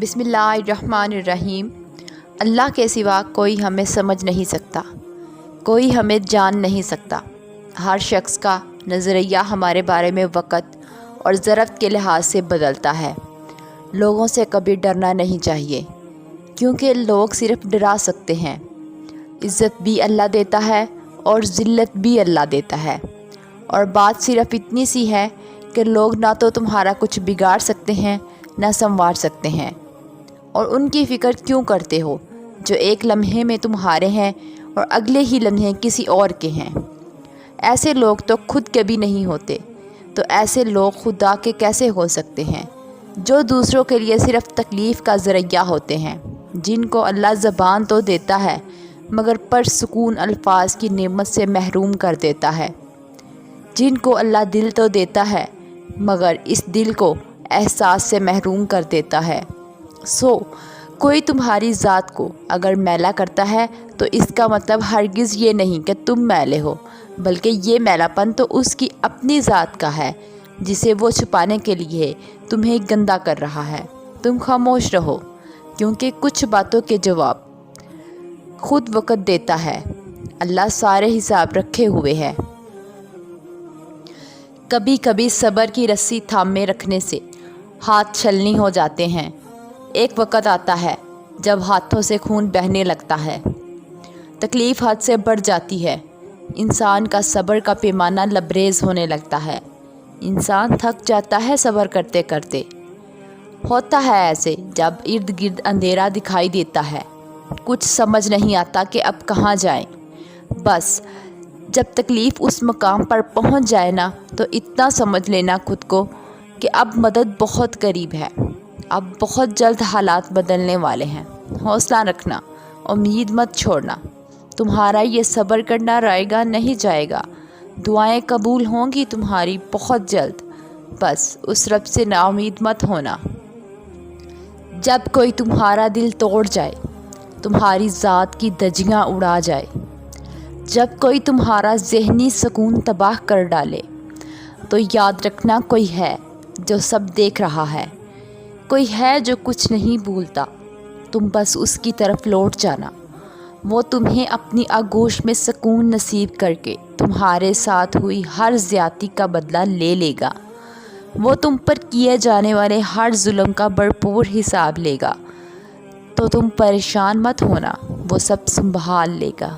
بسم اللہ الرحمن الرحیم۔ اللہ کے سوا کوئی ہمیں سمجھ نہیں سکتا، کوئی ہمیں جان نہیں سکتا۔ ہر شخص کا نظریہ ہمارے بارے میں وقت اور ضرورت کے لحاظ سے بدلتا ہے۔ لوگوں سے کبھی ڈرنا نہیں چاہیے، کیونکہ لوگ صرف ڈرا سکتے ہیں۔ عزت بھی اللہ دیتا ہے اور ذلت بھی اللہ دیتا ہے، اور بات صرف اتنی سی ہے کہ لوگ نہ تو تمہارا کچھ بگاڑ سکتے ہیں نہ سنوار سکتے ہیں، اور ان کی فکر کیوں کرتے ہو جو ایک لمحے میں تمہارے ہیں اور اگلے ہی لمحے کسی اور کے ہیں۔ ایسے لوگ تو خود کبھی نہیں ہوتے، تو ایسے لوگ خدا کے کیسے ہو سکتے ہیں جو دوسروں کے لیے صرف تکلیف کا ذریعہ ہوتے ہیں، جن کو اللہ زبان تو دیتا ہے مگر پرسکون الفاظ کی نعمت سے محروم کر دیتا ہے، جن کو اللہ دل تو دیتا ہے مگر اس دل کو احساس سے محروم کر دیتا ہے۔ کوئی تمہاری ذات کو اگر میلا کرتا ہے تو اس کا مطلب ہرگز یہ نہیں کہ تم میلے ہو، بلکہ یہ میلا پن تو اس کی اپنی ذات کا ہے جسے وہ چھپانے کے لیے تمہیں گندا کر رہا ہے۔ تم خاموش رہو، کیونکہ کچھ باتوں کے جواب خود وقت دیتا ہے۔ اللہ سارے حساب رکھے ہوئے ہے۔ کبھی کبھی صبر کی رسی تھامے رکھنے سے ہاتھ چھلنی ہو جاتے ہیں۔ ایک وقت آتا ہے جب ہاتھوں سے خون بہنے لگتا ہے، تکلیف حد سے بڑھ جاتی ہے، انسان کا صبر کا پیمانہ لبریز ہونے لگتا ہے، انسان تھک جاتا ہے صبر کرتے کرتے۔ ہوتا ہے ایسے جب ارد گرد اندھیرا دکھائی دیتا ہے، کچھ سمجھ نہیں آتا کہ اب کہاں جائیں۔ بس جب تکلیف اس مقام پر پہنچ جائے نا، تو اتنا سمجھ لینا خود کو کہ اب مدد بہت قریب ہے، اب بہت جلد حالات بدلنے والے ہیں۔ حوصلہ رکھنا، امید مت چھوڑنا، تمہارا یہ صبر کرنا رائے گا نہیں جائے گا، دعائیں قبول ہوں گی تمہاری بہت جلد۔ بس اس رب سے نا امید مت ہونا۔ جب کوئی تمہارا دل توڑ جائے، تمہاری ذات کی دھجیاں اڑا جائے، جب کوئی تمہارا ذہنی سکون تباہ کر ڈالے، تو یاد رکھنا کوئی ہے جو سب دیکھ رہا ہے، کوئی ہے جو کچھ نہیں بھولتا۔ تم بس اس کی طرف لوٹ جانا، وہ تمہیں اپنی آغوش میں سکون نصیب کر کے تمہارے ساتھ ہوئی ہر زیادتی کا بدلہ لے لے گا، وہ تم پر کیے جانے والے ہر ظلم کا بھرپور حساب لے گا۔ تو تم پریشان مت ہونا، وہ سب سنبھال لے گا۔